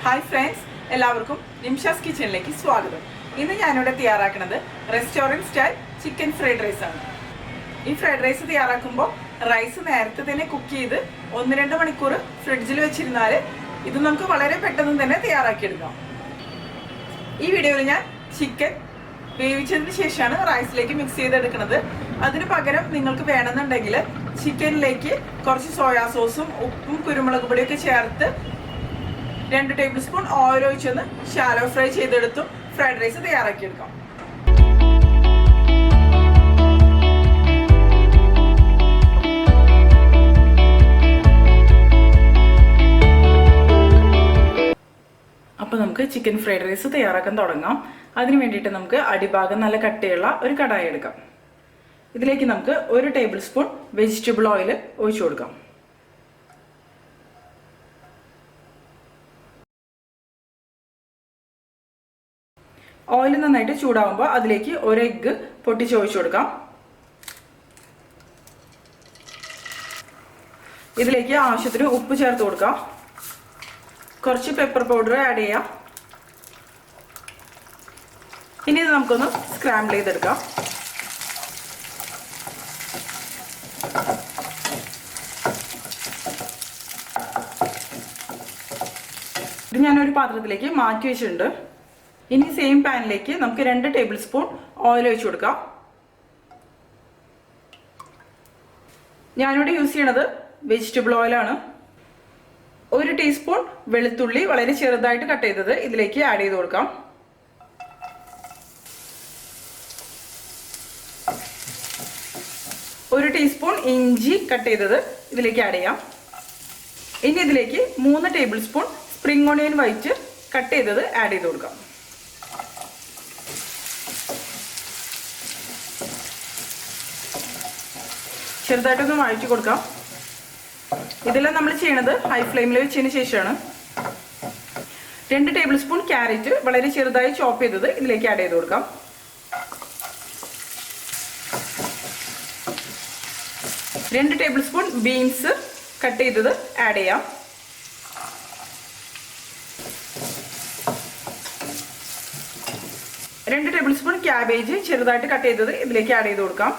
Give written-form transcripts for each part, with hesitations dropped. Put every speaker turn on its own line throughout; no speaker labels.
Hi friends, എല്ലാവർക്കും നിംഷാസ് കിച്ചണിലേക്ക് സ്വാഗതം. ഇന്ന് ഞാനിവിടെ തയ്യാറാക്കുന്നത് restaurant style chicken fried rice ആണ്. ഈ ഫ്രൈഡ് റൈസ് തയ്യാറാക്കുമ്പോൾ റൈസ് നേരത്തെ തന്നെ കുക്ക് ചെയ്ത് 1-2 മണിക്കൂർ ഫ്രിഡ്ജിൽ വെച്ചിരുന്നാൽ ഇത് നമുക്ക് വളരെ പെട്ടെന്ന് തന്നെ തയ്യാറാക്കിയെടുക്കാം. ഈ വീഡിയോയിൽ ഞാൻ ചിക്കൻ വേവിച്ചതിന് ശേഷമാണ് റൈസിലേക്ക് മിക്സ് ചെയ്തെടുക്കുന്നത്. അതിന് പകരം നിങ്ങൾക്ക് വേണമെന്നുണ്ടെങ്കിൽ ചിക്കനിലേക്ക് കുറച്ച് സോയാ സോസും ഉപ്പും കുരുമുളക് പൊടിയൊക്കെ ചേർത്ത് 2 ടേബിൾ സ്പൂൺ ഓയിൽ ഒഴിച്ചൊന്ന് ഷാലോ ഫ്രൈ ചെയ്തെടുത്തും ഫ്രൈഡ് റൈസ് തയ്യാറാക്കിയെടുക്കാം. അപ്പോൾ നമുക്ക് ചിക്കൻ ഫ്രൈഡ് റൈസ് തയ്യാറാക്കാൻ തുടങ്ങാം. അതിന് വേണ്ടിയിട്ട് നമുക്ക് അടിഭാഗം നല്ല കട്ടിയുള്ള ഒരു കടായി എടുക്കാം. ഇതിലേക്ക് നമുക്ക് 1 ടേബിൾ സ്പൂൺ വെജിറ്റബിൾ ഓയിൽ ഒഴിച്ചു കൊടുക്കാം. ഓയിൽ നന്നായിട്ട് ചൂടാവുമ്പോൾ അതിലേക്ക് 1 എഗ്ഗ് പൊട്ടിച്ച് ഒഴിച്ചു കൊടുക്കാം. ഇതിലേക്ക് ആവശ്യത്തിന് ഉപ്പ് ചേർത്ത് കൊടുക്കാം. കുറച്ച് പെപ്പർ പൗഡർ ആഡ് ചെയ്യാം. ഇനി ഇത് നമുക്കൊന്ന് സ്ക്രാമ്പിൾ ചെയ്തെടുക്കാം. ഇത് ഞാനൊരു പാത്രത്തിലേക്ക് മാറ്റി വെച്ചിട്ടുണ്ട്. ഇനി സെയിം പാനിലേക്ക് നമുക്ക് 2 ടേബിൾ സ്പൂൺ ഓയിൽ ഒഴിച്ചു കൊടുക്കാം. ഞാനിവിടെ യൂസ് ചെയ്യണത് വെജിറ്റബിൾ ഓയിലാണ്. 1 ടീസ്പൂൺ വെളുത്തുള്ളി വളരെ ചെറുതായിട്ട് കട്ട് ചെയ്തത് ഇതിലേക്ക് ആഡ് ചെയ്ത് കൊടുക്കാം. ഒരു ടീസ്പൂൺ ഇഞ്ചി കട്ട് ചെയ്തത് ഇതിലേക്ക് ആഡ് ചെയ്യാം. ഇനി ഇതിലേക്ക് 3 table spoon spring onion white cut ചെയ്തത് ആഡ് ചെയ്ത് കൊടുക്കാം. ചെറുതായിട്ടൊന്ന് വഴറ്റി കൊടുക്കാം. ഇതെല്ലാം നമ്മൾ ചെയ്യണത് ഹൈ ഫ്ലെയിമിൽ വെച്ചതിന് ശേഷമാണ്. 2 ടേബിൾ സ്പൂൺ ക്യാരറ്റ് വളരെ ചെറുതായി ചോപ്പ് ചെയ്തത് ഇതിലേക്ക് ആഡ് ചെയ്ത് കൊടുക്കാം. 2 ടേബിൾ സ്പൂൺ ബീൻസ് കട്ട് ചെയ്തത് ആഡ് ചെയ്യാം. 2 ടേബിൾ സ്പൂൺ ക്യാബേജ് ചെറുതായിട്ട് കട്ട് ചെയ്തത് ഇതിലേക്ക് ആഡ് ചെയ്ത് കൊടുക്കാം.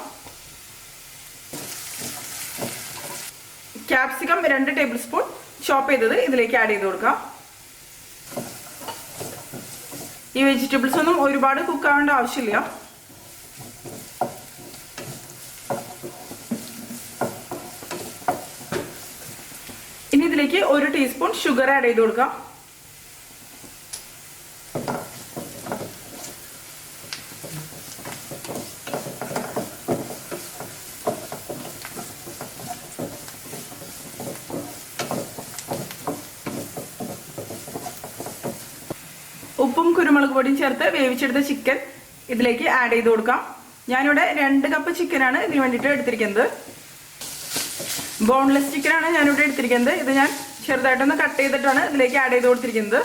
Capsicum 2 ടേബിൾ സ്പൂൺ ചോപ്പ് ചെയ്തത് ഇതിലേക്ക് ആഡ് ചെയ്ത് കൊടുക്കാം. ഈ വെജിറ്റബിൾസ് ഒന്നും ഒരുപാട് കുക്ക് ആവേണ്ട ആവശ്യമില്ല. ഇനി ഇതിലേക്ക് 1 ടീസ്പൂൺ ഷുഗർ ആഡ് ചെയ്ത് കൊടുക്കാം. ഉപ്പും കുരുമുളക് പൊടിയും ചേർത്ത് വേവിച്ചെടുത്ത ചിക്കൻ ഇതിലേക്ക് ആഡ് ചെയ്ത് കൊടുക്കാം. ഞാനിവിടെ 2 കപ്പ് ചിക്കനാണ് ഇതിന് വേണ്ടിയിട്ട് എടുത്തിരിക്കുന്നത്. ബോൺലെസ് ചിക്കനാണ് ഞാനിവിടെ എടുത്തിരിക്കുന്നത്. ഇത് ഞാൻ ചെറുതായിട്ടൊന്ന് കട്ട് ചെയ്തിട്ടാണ് ഇതിലേക്ക് ആഡ് ചെയ്ത് കൊടുത്തിരിക്കുന്നത്.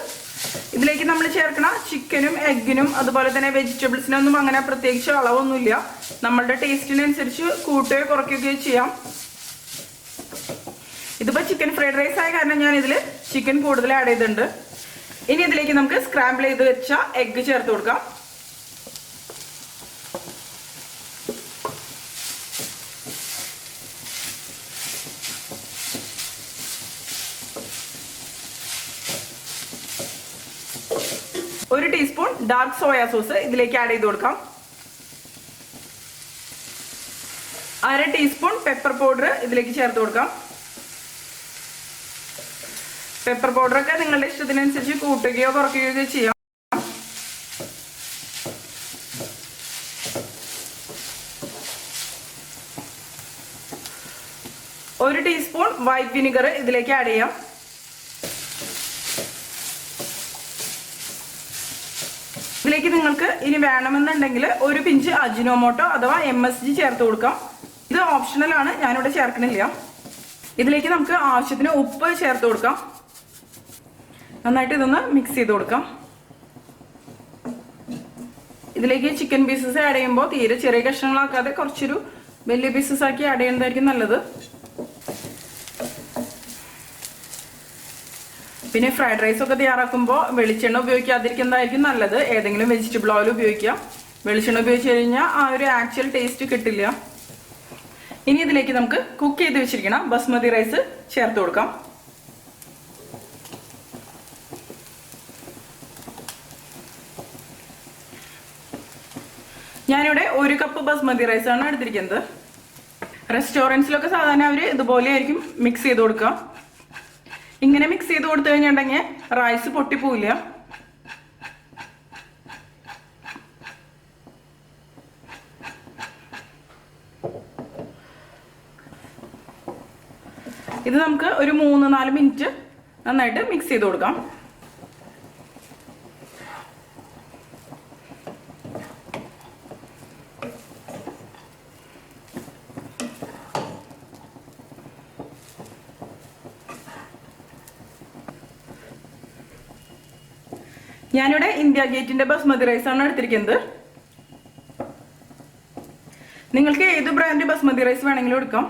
ഇതിലേക്ക് നമ്മൾ ചേർക്കണ ചിക്കനും എഗ്ഗിനും അതുപോലെ തന്നെ വെജിറ്റബിൾസിനൊന്നും അങ്ങനെ പ്രത്യേകിച്ച് അളവൊന്നുമില്ല. നമ്മളുടെ ടേസ്റ്റിനനുസരിച്ച് കൂട്ടുകയോ കുറയ്ക്കുകയോ ചെയ്യാം. ഇതിപ്പോൾ ചിക്കൻ ഫ്രൈഡ് റൈസ് ആയ കാരണം ഞാൻ ഇതിൽ ചിക്കൻ കൂടുതൽ ആഡ് ചെയ്തിട്ടുണ്ട്. ഇനി ഇതിലേക്ക് നമുക്ക് സ്ക്രാമ്പിൾ ചെയ്ത് വെച്ച എഗ്ഗ് ചേർത്ത് കൊടുക്കാം. ഒരു ടീസ്പൂൺ ഡാർക്ക് സോയാ സോസ് ഇതിലേക്ക് ആഡ് ചെയ്ത് കൊടുക്കാം. 1/2 ടീസ്പൂൺ പെപ്പർ പൗഡർ ഇതിലേക്ക് ചേർത്ത് കൊടുക്കാം. പെപ്പർ പൗഡറൊക്കെ നിങ്ങളുടെ ഇഷ്ടത്തിനനുസരിച്ച് കൂട്ടുകയോ കുറയ്ക്കുകയോ ചെയ്യാം. 1 ടീസ്പൂൺ വൈറ്റ് വിനിഗർ ഇതിലേക്ക് ആഡ് ചെയ്യാം. ഇതിലേക്ക് നിങ്ങൾക്ക് ഇനി വേണമെന്നുണ്ടെങ്കിൽ 1 പിഞ്ച് അജിനോമോട്ടോ അഥവാ MSG ചേർത്ത് കൊടുക്കാം. ഇത് ഓപ്ഷണലാണ്, ഞാനിവിടെ ചേർക്കണില്ല. ഇതിലേക്ക് നമുക്ക് ആവശ്യത്തിന് ഉപ്പ് ചേർത്ത് കൊടുക്കാം. നന്നായിട്ട് ഇതൊന്ന് മിക്സ് ചെയ്ത് കൊടുക്കാം. ഇതിലേക്ക് ചിക്കൻ പീസസ് ആഡ് ചെയ്യുമ്പോൾ തീരെ ചെറിയ കഷ്ണങ്ങളാക്കാതെ കുറച്ചൊരു വലിയ പീസസ് ആക്കി ആഡ് ചെയ്യുന്നതായിരിക്കും നല്ലത്. പിന്നെ ഫ്രൈഡ് റൈസ് ഒക്കെ തയ്യാറാക്കുമ്പോൾ വെളിച്ചെണ്ണ ഉപയോഗിക്കാതിരിക്കുന്നതായിരിക്കും നല്ലത്. ഏതെങ്കിലും വെജിറ്റബിൾ ഓയിൽ ഉപയോഗിക്കാം. വെളിച്ചെണ്ണ ഉപയോഗിച്ച് കഴിഞ്ഞാൽ ആ ഒരു ആക്ച്വൽ ടേസ്റ്റ് കിട്ടില്ല. ഇനി ഇതിലേക്ക് നമുക്ക് കുക്ക് ചെയ്ത് വെച്ചിരിക്കണം ബസ്മതി റൈസ് ചേർത്ത് കൊടുക്കാം. ഞാനിവിടെ 1 കപ്പ് ബസ്മതി റൈസ് ആണ് എടുത്തിരിക്കുന്നത്. റെസ്റ്റോറൻറ്റ്സിലൊക്കെ സാധാരണ അവർ ഇതുപോലെ ആയിരിക്കും മിക്സ് ചെയ്ത് കൊടുക്കുക. ഇങ്ങനെ മിക്സ് ചെയ്ത് കൊടുത്തു കഴിഞ്ഞിട്ടുണ്ടെങ്കിൽ റൈസ് പൊട്ടിപ്പോവില്ല. ഇത് നമുക്ക് ഒരു 3-4 മിനിറ്റ് നന്നായിട്ട് മിക്സ് ചെയ്ത് കൊടുക്കാം. ഞാനിവിടെ ഇന്ത്യ ഗേറ്റിന്റെ ബസ്മതി റൈസ് ആണ് എടുത്തിരിക്കുന്നത്. നിങ്ങൾക്ക് ഏത് ബ്രാൻഡ് ബസ്മതി റൈസ് വേണമെങ്കിലും എടുക്കാം.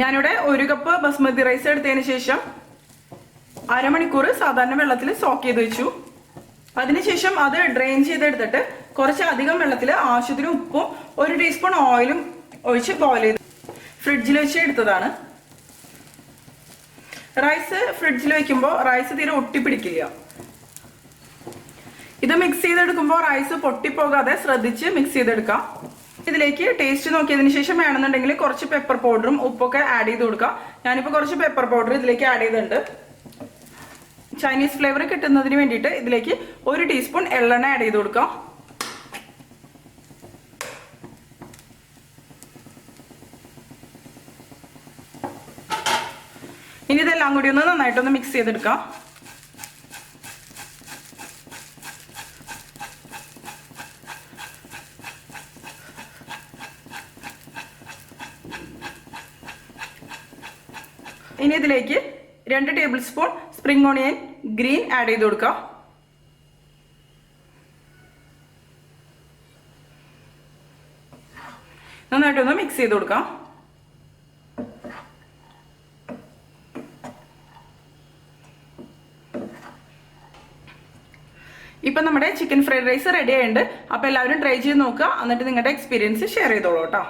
ഞാനിവിടെ 1 കപ്പ് ബസ്മതി റൈസ് എടുത്തതിന് ശേഷം അരമണിക്കൂർ സാധാരണ വെള്ളത്തിൽ സോക്ക് ചെയ്ത് വെച്ചു. അതിനുശേഷം അത് ഡ്രെയിൻ ചെയ്തെടുത്തിട്ട് കുറച്ച് അധികം വെള്ളത്തിൽ ആവശ്യത്തിന് ഉപ്പും 1 ടീസ്പൂൺ ഓയിലും ഒഴിച്ച് ബോയിൽ ചെയ്ത് ഫ്രിഡ്ജിൽ വെച്ച് എടുത്തതാണ്. റൈസ് ഫ്രിഡ്ജിൽ വെക്കുമ്പോൾ റൈസ് തീരെ ഒട്ടിപ്പിടിക്കില്ല. ഇത് മിക്സ് ചെയ്തെടുക്കുമ്പോൾ റൈസ് പൊട്ടിപ്പോകാതെ ശ്രദ്ധിച്ച് മിക്സ് ചെയ്തെടുക്കാം. ഇതിലേക്ക് ടേസ്റ്റ് നോക്കിയതിന് ശേഷം വേണമെന്നുണ്ടെങ്കിൽ കുറച്ച് പെപ്പർ പൗഡറും ഉപ്പൊക്കെ ആഡ് ചെയ്ത് കൊടുക്കാം. ഞാനിപ്പോൾ കുറച്ച് പെപ്പർ പൗഡർ ഇതിലേക്ക് ആഡ് ചെയ്തിട്ടുണ്ട്. ചൈനീസ് ഫ്ലേവർ കിട്ടുന്നതിന് വേണ്ടിയിട്ട് ഇതിലേക്ക് 1 ടീസ്പൂൺ എള്ളെണ്ണ ആഡ് ചെയ്ത് കൊടുക്കാം. ഇനി ഇതെല്ലാം കൂടി ഒന്ന് നന്നായിട്ടൊന്ന് മിക്സ് ചെയ്തെടുക്കാം. ഇനി ഇതിലേക്ക് 2 table spoon spring onion green add ചെയ്ത് കൊടുക്കാം. നന്നായിട്ടൊന്ന് മിക്സ് ചെയ്ത് കൊടുക്കാം. ഇപ്പം നമ്മുടെ ചിക്കൻ ഫ്രൈഡ് റൈസ് റെഡി ആയിട്ടുണ്ട്. അപ്പോൾ എല്ലാവരും ട്രൈ ചെയ്ത് നോക്കുക. എന്നിട്ട് നിങ്ങളുടെ എക്സ്പീരിയൻസ് ഷെയർ ചെയ്തോളൂ കേട്ടോ.